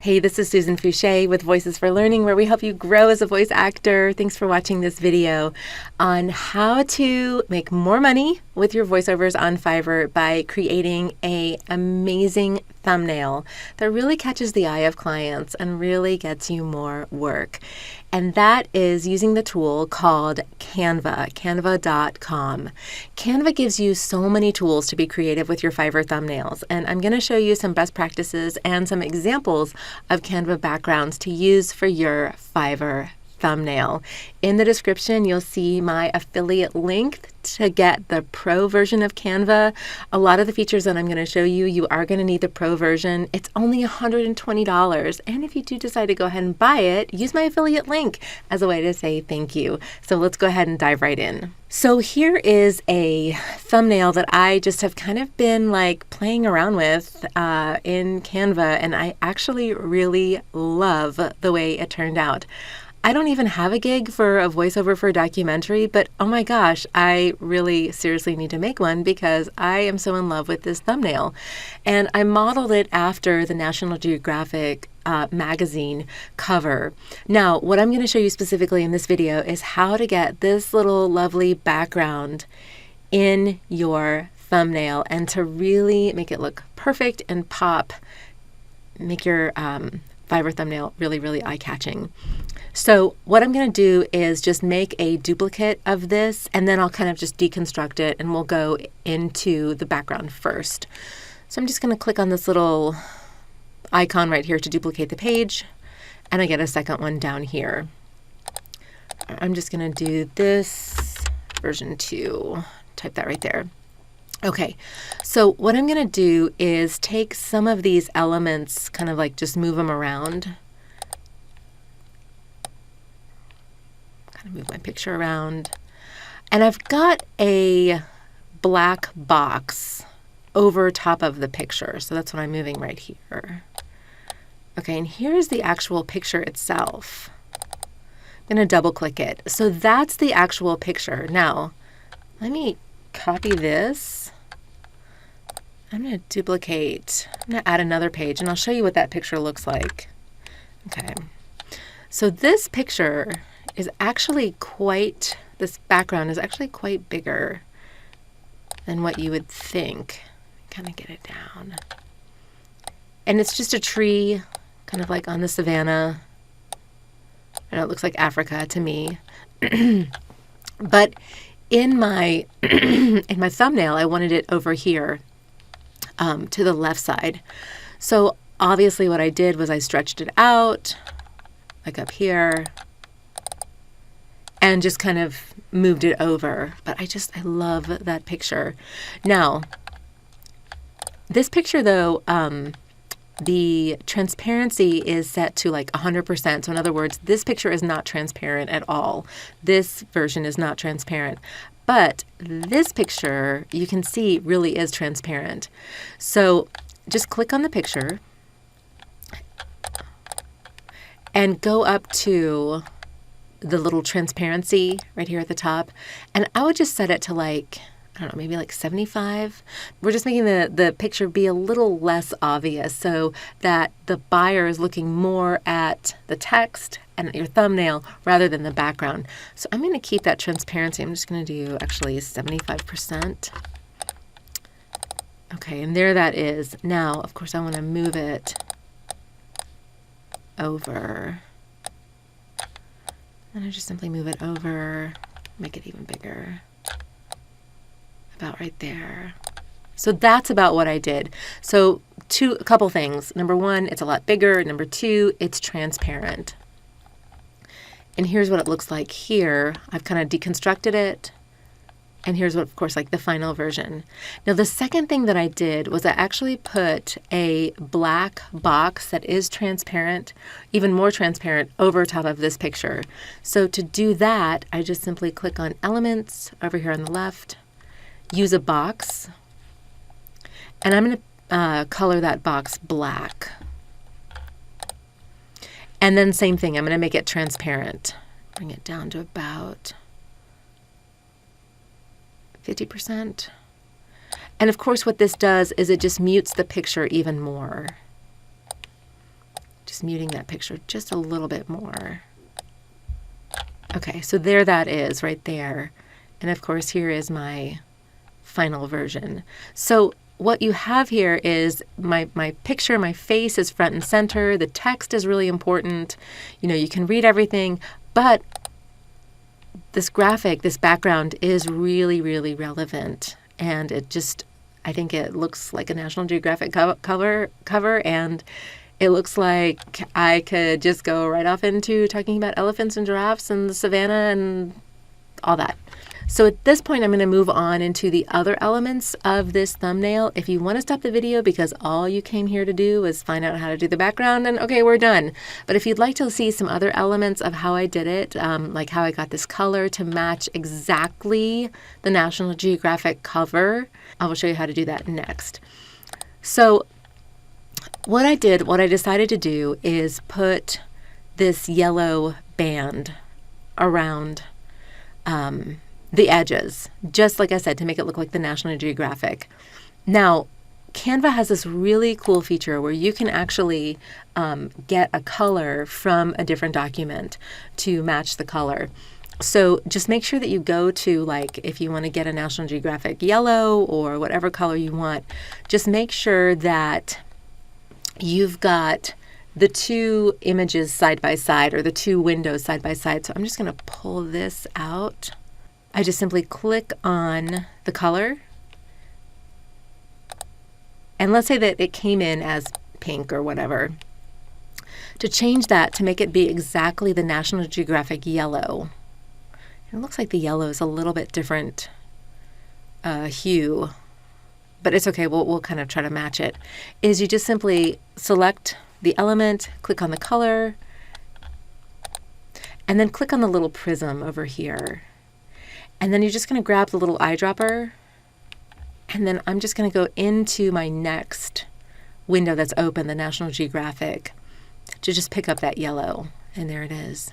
Hey, this is Susan Fouché with Voices for Learning, where we help you grow as a voice actor. Thanks for watching this video on how to make more money with your voiceovers on Fiverr by creating an amazing thumbnail that really catches the eye of clients and really gets you more work. And that is using the tool called Canva, canva.com. Canva gives you so many tools to be creative with your Fiverr thumbnails, and I'm going to show you some best practices and some examples of Canva backgrounds to use for your Fiverr thumbnail. In the description, you'll see my affiliate link to get the pro version of Canva. A lot of the features that I'm going to show you, you are going to need the pro version. It's only $120. And if you do decide to go ahead and buy it, use my affiliate link as a way to say thank you. So let's go ahead and dive right in. So here is a thumbnail that I just have kind of been like playing around with in Canva, and I actually really love the way it turned out. I don't even have a gig for a voiceover for a documentary, but oh my gosh, I really seriously need to make one because I am so in love with this thumbnail. And I modeled it after the National Geographic magazine cover. Now, what I'm going to show you specifically in this video is how to get this little lovely background in your thumbnail and to really make it look perfect and pop, make your Fiverr thumbnail really, really eye-catching. So what I'm going to do is just make a duplicate of this, and then I'll kind of just deconstruct it, and we'll go into the background first. So I'm just going to click on this little icon right here to duplicate the page, and I get a second one down here. I'm just going to do this version 2, type that right there. Okay, so what I'm going to do is take some of these elements, kind of like just move them around. Kind of move my picture around. And I've got a black box over top of the picture, so that's what I'm moving right here. Okay, and here's the actual picture itself. I'm going to double click it. So that's the actual picture. Now, let me copy this. I'm going to duplicate. I'm going to add another page, and I'll show you what that picture looks like. Okay. So this picture is actually this background is actually quite bigger than what you would think. Kind of get it down. And it's just a tree, kind of like on the savannah. I know it looks like Africa to me. But in my in my thumbnail, I wanted it over here to the left side. So obviously what I did was I stretched it out, like up here, and just kind of moved it over. But I love that picture. Now, this picture though, the transparency is set to like 100%. So in other words, this picture is not transparent at all. This version is not transparent. But this picture, you can see, really is transparent. So just click on the picture and go up to the little transparency right here at the top. And I would just set it to like, I don't know, maybe like 75. We're just making the picture be a little less obvious so that the buyer is looking more at the text and your thumbnail rather than the background. So I'm going to keep that transparency. I'm just going to do actually 75%. Okay, and there that is. Now, of course, I want to move it over. And I just simply move it over, make it even bigger. About right there. So that's about what I did. So a couple things. Number one, it's a lot bigger. Number two, it's transparent. And here's what it looks like here. I've kind of deconstructed it. And here's what, of course, like the final version. Now, the second thing that I did was I actually put a black box that is transparent, even more transparent, over top of this picture. So to do that, I just simply click on Elements over here on the left, use a box, and I'm going to color that box black. And then same thing, I'm going to make it transparent. Bring it down to about 50%. And of course what this does is it just mutes the picture even more. Just muting that picture just a little bit more. Okay, so there that is right there. And of course, here is my final version. So what you have here is my picture, my face is front and center. The text is really important. You know, you can read everything, but this graphic, this background is really, really relevant. And it just, I think it looks like a National Geographic cover, and it looks like I could just go right off into talking about elephants and giraffes and the savannah and all that. So at this point, I'm going to move on into the other elements of this thumbnail. If you want to stop the video because all you came here to do was find out how to do the background, then okay, we're done. But if you'd like to see some other elements of how I did it, like how I got this color to match exactly the National Geographic cover, I will show you how to do that next. So what I decided to do is put this yellow band around the edges, just like I said, to make it look like the National Geographic. Now, Canva has this really cool feature where you can actually get a color from a different document to match the color. So just make sure that you go to, like, if you want to get a National Geographic yellow or whatever color you want, just make sure that you've got the two images side by side, or the two windows side by side. So I'm just going to pull this out. I just simply click on the color. And let's say that it came in as pink or whatever. To change that to make it be exactly the National Geographic yellow. It looks like the yellow is a little bit different hue, but it's okay. We'll kind of try to match it. Is you just simply select the element, click on the color, and then click on the little prism over here. And then you're just going to grab the little eyedropper, and then I'm just going to go into my next window that's open, the National Geographic, to just pick up that yellow. And there it is.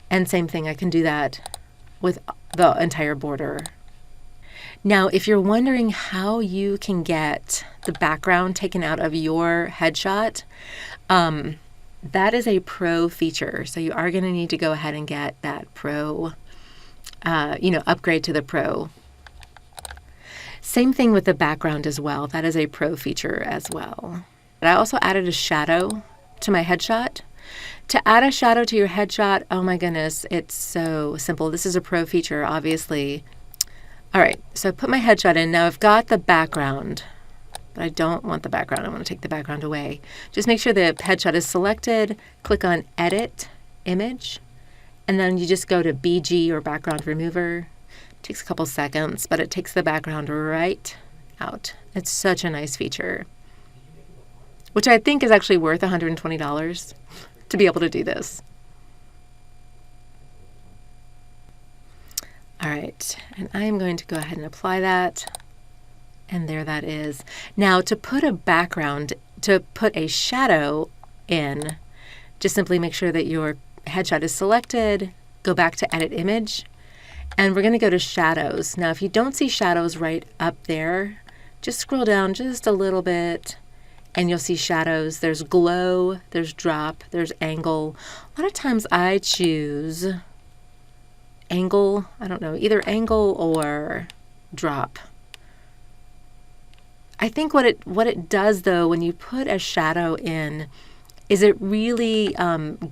And same thing, I can do that with the entire border. Now, if you're wondering how you can get the background taken out of your headshot, that is a pro feature. So you are going to need to go ahead and get that pro, upgrade to the pro. Same thing with the background as well. That is a pro feature as well. But I also added a shadow to my headshot. To add a shadow to your headshot, oh my goodness, it's so simple. This is a pro feature, obviously. All right, so I put my headshot in. Now I've got the background, but I don't want the background. I want to take the background away. Just make sure the headshot is selected. Click on Edit, Image, and then you just go to BG, or Background Remover. It takes a couple seconds, but it takes the background right out. It's such a nice feature, which I think is actually worth $120 to be able to do this. All right, and I'm going to go ahead and apply that, and there that is. Now, to put a background, to put a shadow in, just simply make sure that your headshot is selected, go back to Edit Image, and we're going to go to Shadows. Now, if you don't see shadows right up there, just scroll down just a little bit, and you'll see shadows. There's glow, there's drop, there's angle. A lot of times I choose angle, I don't know, either angle or drop. I think what it does though, when you put a shadow in, is it really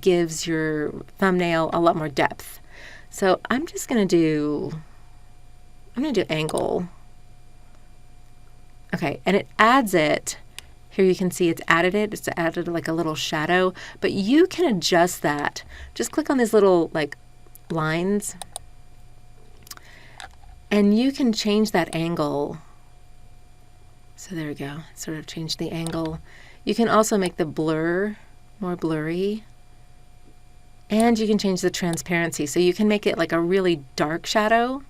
gives your thumbnail a lot more depth. So I'm just going to do angle. Okay, and it adds it. Here you can see it's added like a little shadow, but you can adjust that. Just click on these little like lines, and you can change that angle. So there we go, sort of change the angle. You can also make the blur more blurry, and you can change the transparency. So you can make it like a really dark shadow,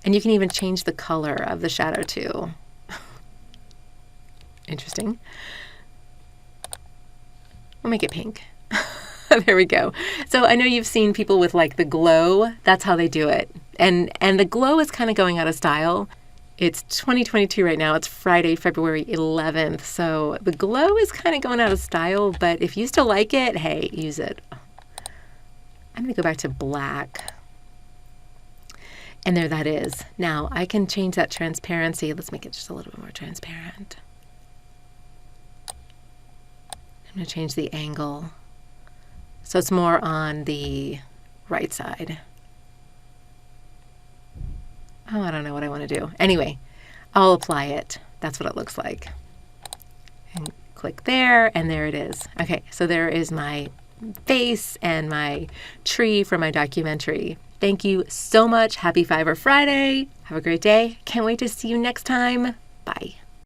and you can even change the color of the shadow too. Interesting. We'll make it pink. There we go. So I know you've seen people with like the glow. That's how they do it. And the glow is kind of going out of style. It's 2022 right now. It's Friday, February 11th. So the glow is kind of going out of style, but if you still like it, hey, use it. I'm going to go back to black. And there that is. Now I can change that transparency. Let's make it just a little bit more transparent. I'm going to change the angle so it's more on the right side. Oh, I don't know what I want to do. Anyway, I'll apply it. That's what it looks like. And click there, and there it is. Okay, so there is my face and my tree for my documentary. Thank you so much. Happy Fiverr Friday. Have a great day. Can't wait to see you next time. Bye.